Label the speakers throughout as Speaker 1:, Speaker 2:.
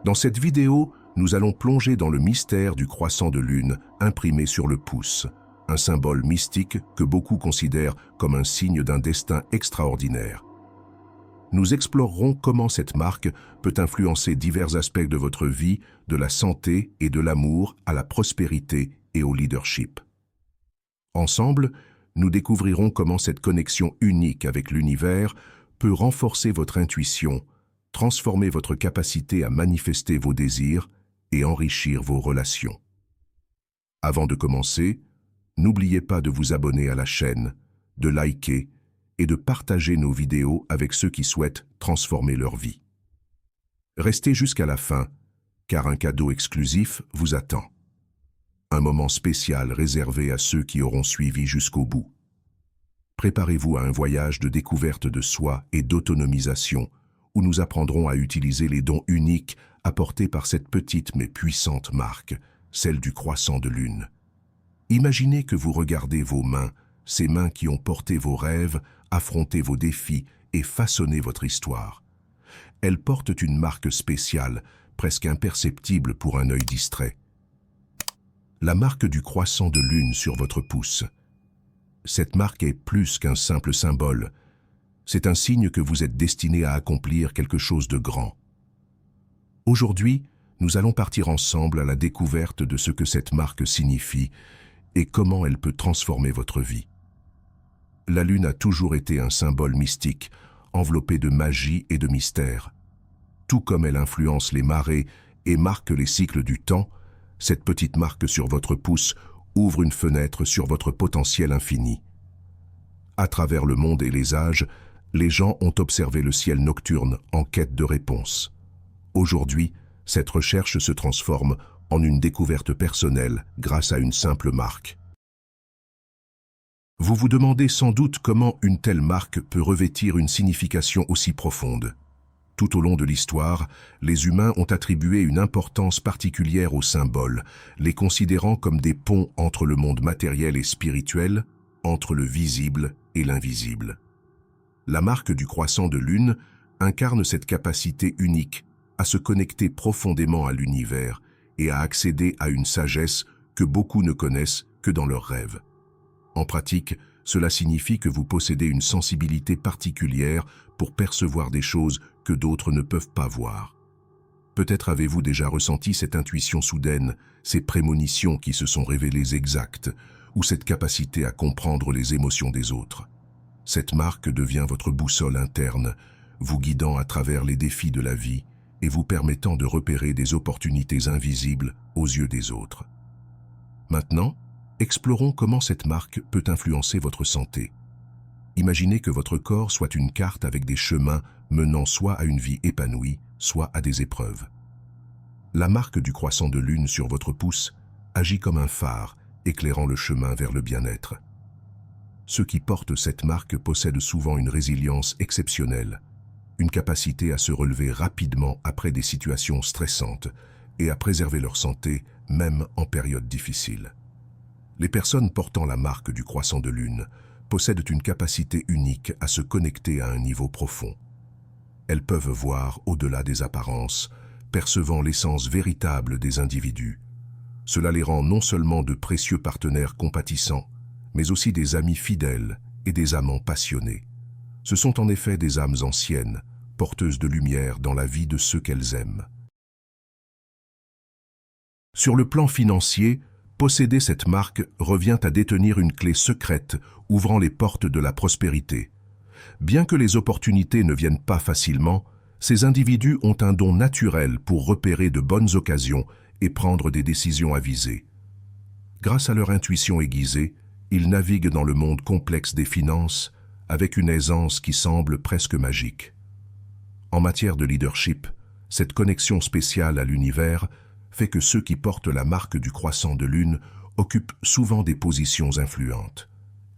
Speaker 1: Dans cette vidéo, nous allons plonger dans le mystère du croissant de lune imprimé sur le pouce, un symbole mystique que beaucoup considèrent comme un signe d'un destin extraordinaire. Nous explorerons comment cette marque peut influencer divers aspects de votre vie, de la santé et de l'amour à la prospérité et au leadership. Ensemble, nous découvrirons comment cette connexion unique avec l'univers peut renforcer votre intuition, transformer votre capacité à manifester vos désirs et enrichir vos relations. Avant de commencer, n'oubliez pas de vous abonner à la chaîne, de liker et de partager nos vidéos avec ceux qui souhaitent transformer leur vie. Restez jusqu'à la fin, car un cadeau exclusif vous attend. Un moment spécial réservé à ceux qui auront suivi jusqu'au bout. Préparez-vous à un voyage de découverte de soi et d'autonomisation, où nous apprendrons à utiliser les dons uniques apportés par cette petite mais puissante marque, celle du croissant de lune. Imaginez que vous regardez vos mains, ces mains qui ont porté vos rêves, affronté vos défis et façonné votre histoire. Elles portent une marque spéciale, presque imperceptible pour un œil distrait. La marque du croissant de lune sur votre pouce. Cette marque est plus qu'un simple symbole. C'est un signe que vous êtes destiné à accomplir quelque chose de grand. Aujourd'hui, nous allons partir ensemble à la découverte de ce que cette marque signifie et comment elle peut transformer votre vie. La lune a toujours été un symbole mystique, enveloppé de magie et de mystère. Tout comme elle influence les marées et marque les cycles du temps, cette petite marque sur votre pouce ouvre une fenêtre sur votre potentiel infini. À travers le monde et les âges, les gens ont observé le ciel nocturne en quête de réponses. Aujourd'hui, cette recherche se transforme en une découverte personnelle grâce à une simple marque. Vous vous demandez sans doute comment une telle marque peut revêtir une signification aussi profonde. Tout au long de l'histoire, les humains ont attribué une importance particulière aux symboles, les considérant comme des ponts entre le monde matériel et spirituel, entre le visible et l'invisible. La marque du croissant de lune incarne cette capacité unique à se connecter profondément à l'univers et à accéder à une sagesse que beaucoup ne connaissent que dans leurs rêves. En pratique, cela signifie que vous possédez une sensibilité particulière pour percevoir des choses que d'autres ne peuvent pas voir. Peut-être avez-vous déjà ressenti cette intuition soudaine, ces prémonitions qui se sont révélées exactes, ou cette capacité à comprendre les émotions des autres. Cette marque devient votre boussole interne, vous guidant à travers les défis de la vie et vous permettant de repérer des opportunités invisibles aux yeux des autres. Maintenant, explorons comment cette marque peut influencer votre santé. Imaginez que votre corps soit une carte avec des chemins menant soit à une vie épanouie, soit à des épreuves. La marque du croissant de lune sur votre pouce agit comme un phare, éclairant le chemin vers le bien-être. Ceux qui portent cette marque possèdent souvent une résilience exceptionnelle, une capacité à se relever rapidement après des situations stressantes et à préserver leur santé, même en période difficile. Les personnes portant la marque du croissant de lune possèdent une capacité unique à se connecter à un niveau profond. Elles peuvent voir au-delà des apparences, percevant l'essence véritable des individus. Cela les rend non seulement de précieux partenaires compatissants, mais aussi des amis fidèles et des amants passionnés. Ce sont en effet des âmes anciennes, porteuses de lumière dans la vie de ceux qu'elles aiment. Sur le plan financier, posséder cette marque revient à détenir une clé secrète ouvrant les portes de la prospérité. Bien que les opportunités ne viennent pas facilement, ces individus ont un don naturel pour repérer de bonnes occasions et prendre des décisions avisées. Grâce à leur intuition aiguisée, ils naviguent dans le monde complexe des finances avec une aisance qui semble presque magique. En matière de leadership, cette connexion spéciale à l'univers fait que ceux qui portent la marque du croissant de lune occupent souvent des positions influentes.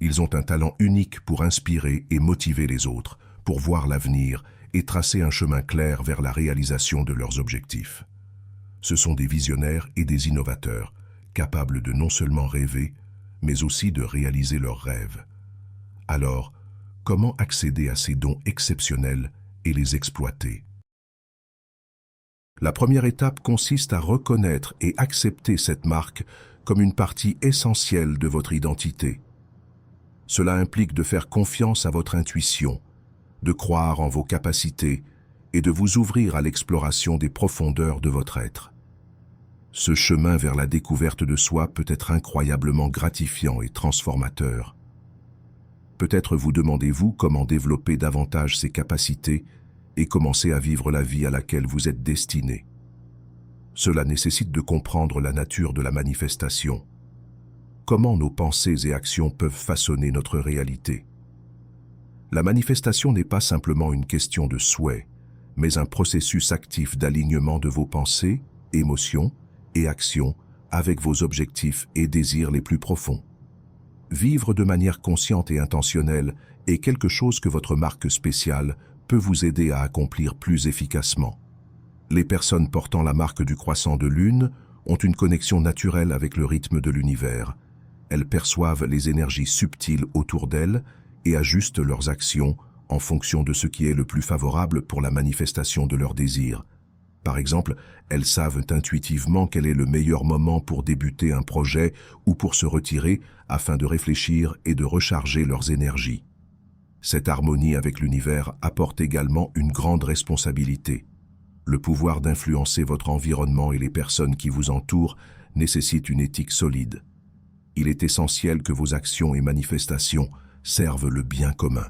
Speaker 1: Ils ont un talent unique pour inspirer et motiver les autres, pour voir l'avenir et tracer un chemin clair vers la réalisation de leurs objectifs. Ce sont des visionnaires et des innovateurs, capables de non seulement rêver, mais aussi de réaliser leurs rêves. Alors, comment accéder à ces dons exceptionnels et les exploiter? La première étape consiste à reconnaître et accepter cette marque comme une partie essentielle de votre identité. Cela implique de faire confiance à votre intuition, de croire en vos capacités et de vous ouvrir à l'exploration des profondeurs de votre être. Ce chemin vers la découverte de soi peut être incroyablement gratifiant et transformateur. Peut-être vous demandez-vous comment développer davantage ces capacités et commencer à vivre la vie à laquelle vous êtes destiné. Cela nécessite de comprendre la nature de la manifestation. Comment nos pensées et actions peuvent façonner notre réalité. La manifestation n'est pas simplement une question de souhait, mais un processus actif d'alignement de vos pensées, émotions et actions avec vos objectifs et désirs les plus profonds. Vivre de manière consciente et intentionnelle est quelque chose que votre marque spéciale peut vous aider à accomplir plus efficacement. Les personnes portant la marque du croissant de lune ont une connexion naturelle avec le rythme de l'univers. Elles perçoivent les énergies subtiles autour d'elles et ajustent leurs actions en fonction de ce qui est le plus favorable pour la manifestation de leurs désirs. Par exemple, elles savent intuitivement quel est le meilleur moment pour débuter un projet ou pour se retirer afin de réfléchir et de recharger leurs énergies. Cette harmonie avec l'univers apporte également une grande responsabilité. Le pouvoir d'influencer votre environnement et les personnes qui vous entourent nécessite une éthique solide. Il est essentiel que vos actions et manifestations servent le bien commun.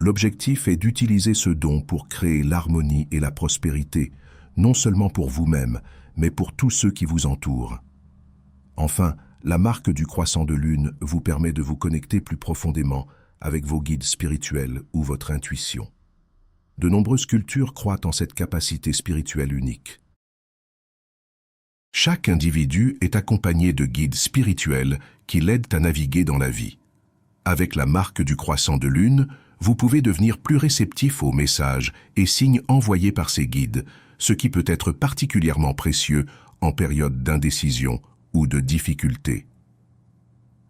Speaker 1: L'objectif est d'utiliser ce don pour créer l'harmonie et la prospérité, non seulement pour vous-même, mais pour tous ceux qui vous entourent. Enfin, la marque du croissant de lune vous permet de vous connecter plus profondément avec vos guides spirituels ou votre intuition. De nombreuses cultures croient en cette capacité spirituelle unique. Chaque individu est accompagné de guides spirituels qui l'aident à naviguer dans la vie. Avec la marque du croissant de lune, vous pouvez devenir plus réceptif aux messages et signes envoyés par ces guides, ce qui peut être particulièrement précieux en période d'indécision ou de difficulté.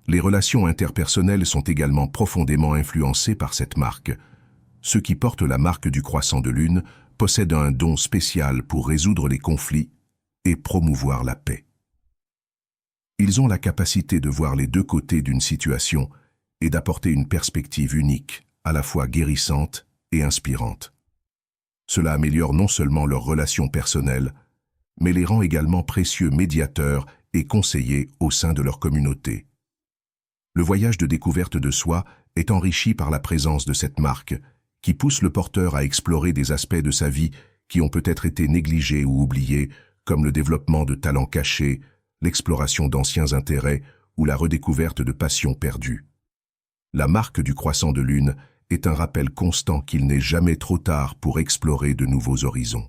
Speaker 1: Les relations interpersonnelles sont également profondément influencées par cette marque. Ceux qui portent la marque du croissant de lune possèdent un don spécial pour résoudre les conflits et promouvoir la paix. Ils ont la capacité de voir les deux côtés d'une situation et d'apporter une perspective unique, à la fois guérissante et inspirante. Cela améliore non seulement leurs relations personnelles, mais les rend également précieux médiateurs et conseillers au sein de leur communauté. Le voyage de découverte de soi est enrichi par la présence de cette marque, qui pousse le porteur à explorer des aspects de sa vie qui ont peut-être été négligés ou oubliés, comme le développement de talents cachés, l'exploration d'anciens intérêts ou la redécouverte de passions perdues. La marque du croissant de lune est un rappel constant qu'il n'est jamais trop tard pour explorer de nouveaux horizons.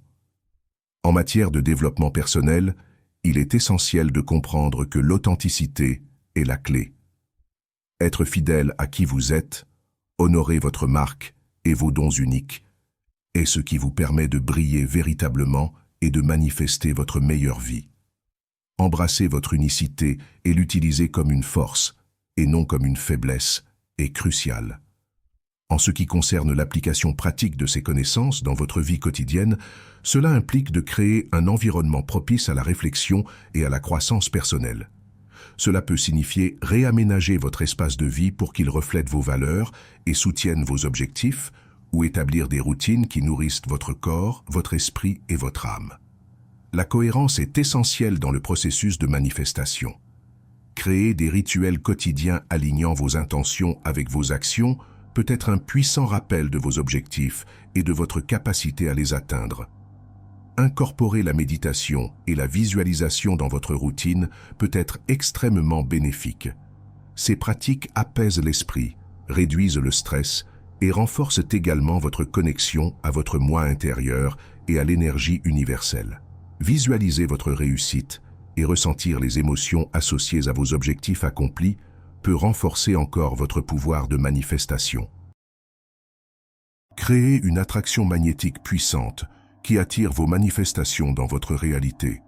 Speaker 1: En matière de développement personnel, il est essentiel de comprendre que l'authenticité est la clé. Être fidèle à qui vous êtes, honorer votre marque et vos dons uniques, est ce qui vous permet de briller véritablement et de manifester votre meilleure vie. Embrasser votre unicité et l'utiliser comme une force, et non comme une faiblesse, est crucial. En ce qui concerne l'application pratique de ces connaissances dans votre vie quotidienne, cela implique de créer un environnement propice à la réflexion et à la croissance personnelle. Cela peut signifier réaménager votre espace de vie pour qu'il reflète vos valeurs et soutienne vos objectifs, ou établir des routines qui nourrissent votre corps, votre esprit et votre âme. La cohérence est essentielle dans le processus de manifestation. Créer des rituels quotidiens alignant vos intentions avec vos actions peut être un puissant rappel de vos objectifs et de votre capacité à les atteindre. Incorporer la méditation et la visualisation dans votre routine peut être extrêmement bénéfique. Ces pratiques apaisent l'esprit, réduisent le stress et renforcent également votre connexion à votre moi intérieur et à l'énergie universelle. Visualiser votre réussite et ressentir les émotions associées à vos objectifs accomplis peut renforcer encore votre pouvoir de manifestation. Créez une attraction magnétique puissante qui attire vos manifestations dans votre réalité.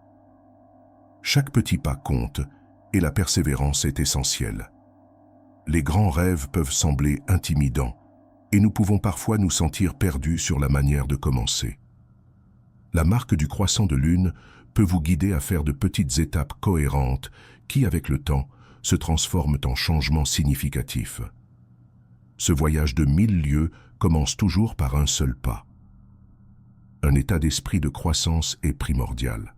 Speaker 1: Chaque petit pas compte et la persévérance est essentielle. Les grands rêves peuvent sembler intimidants et nous pouvons parfois nous sentir perdus sur la manière de commencer. La marque du croissant de lune peut vous guider à faire de petites étapes cohérentes qui, avec le temps, se transforment en changements significatifs. Ce voyage de 1000 lieues commence toujours par un seul pas. Un état d'esprit de croissance est primordial.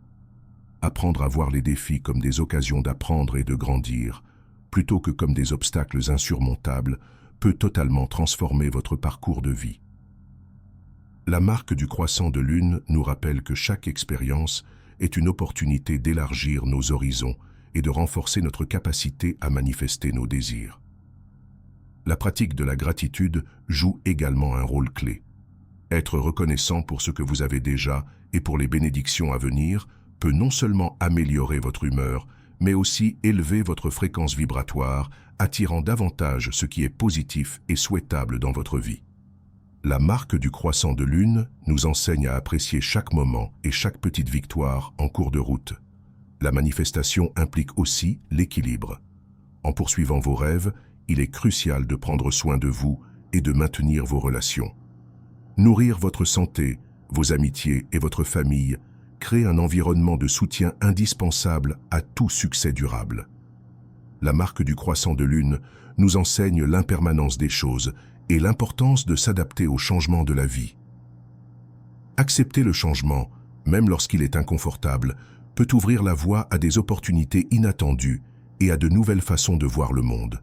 Speaker 1: Apprendre à voir les défis comme des occasions d'apprendre et de grandir, plutôt que comme des obstacles insurmontables, peut totalement transformer votre parcours de vie. La marque du croissant de lune nous rappelle que chaque expérience est une opportunité d'élargir nos horizons et de renforcer notre capacité à manifester nos désirs. La pratique de la gratitude joue également un rôle clé. Être reconnaissant pour ce que vous avez déjà et pour les bénédictions à venir peut non seulement améliorer votre humeur, mais aussi élever votre fréquence vibratoire, attirant davantage ce qui est positif et souhaitable dans votre vie. La marque du croissant de lune nous enseigne à apprécier chaque moment et chaque petite victoire en cours de route. La manifestation implique aussi l'équilibre. En poursuivant vos rêves, il est crucial de prendre soin de vous et de maintenir vos relations. Nourrir votre santé, vos amitiés et votre famille crée un environnement de soutien indispensable à tout succès durable. La marque du croissant de lune nous enseigne l'impermanence des choses et l'importance de s'adapter aux changements de la vie. Accepter le changement, même lorsqu'il est inconfortable, peut ouvrir la voie à des opportunités inattendues et à de nouvelles façons de voir le monde.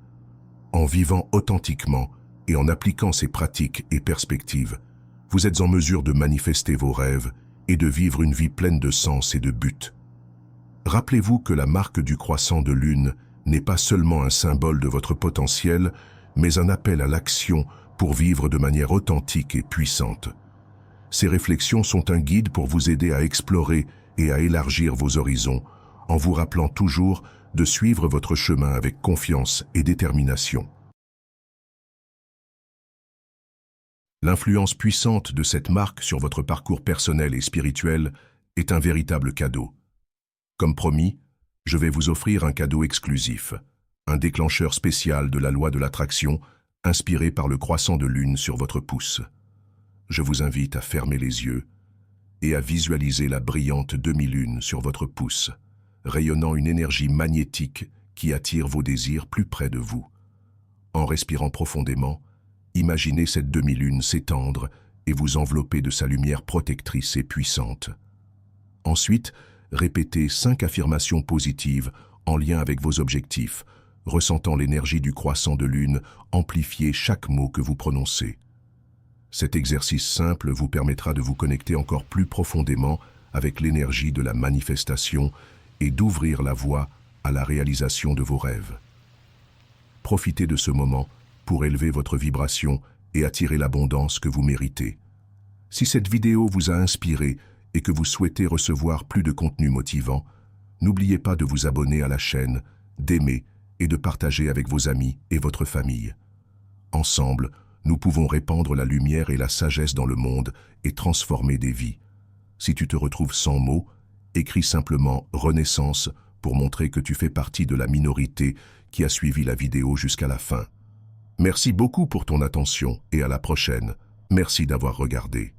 Speaker 1: En vivant authentiquement et en appliquant ces pratiques et perspectives, vous êtes en mesure de manifester vos rêves et de vivre une vie pleine de sens et de but. Rappelez-vous que la marque du croissant de lune n'est pas seulement un symbole de votre potentiel, mais un appel à l'action pour vivre de manière authentique et puissante. Ces réflexions sont un guide pour vous aider à explorer et à élargir vos horizons, en vous rappelant toujours de suivre votre chemin avec confiance et détermination. L'influence puissante de cette marque sur votre parcours personnel et spirituel est un véritable cadeau. Comme promis, je vais vous offrir un cadeau exclusif, un déclencheur spécial de la loi de l'attraction, inspiré par le croissant de lune sur votre pouce. Je vous invite à fermer les yeux et à visualiser la brillante demi-lune sur votre pouce, rayonnant une énergie magnétique qui attire vos désirs plus près de vous. En respirant profondément, imaginez cette demi-lune s'étendre et vous envelopper de sa lumière protectrice et puissante. Ensuite, répétez 5 affirmations positives en lien avec vos objectifs, ressentant l'énergie du croissant de lune amplifier chaque mot que vous prononcez. Cet exercice simple vous permettra de vous connecter encore plus profondément avec l'énergie de la manifestation et d'ouvrir la voie à la réalisation de vos rêves. Profitez de ce moment pour élever votre vibration et attirer l'abondance que vous méritez. Si cette vidéo vous a inspiré et que vous souhaitez recevoir plus de contenu motivant, n'oubliez pas de vous abonner à la chaîne, d'aimer et de partager avec vos amis et votre famille. Ensemble, nous pouvons répandre la lumière et la sagesse dans le monde et transformer des vies. Si tu te retrouves sans mots, écris simplement « Renaissance » pour montrer que tu fais partie de la minorité qui a suivi la vidéo jusqu'à la fin. Merci beaucoup pour ton attention et à la prochaine. Merci d'avoir regardé.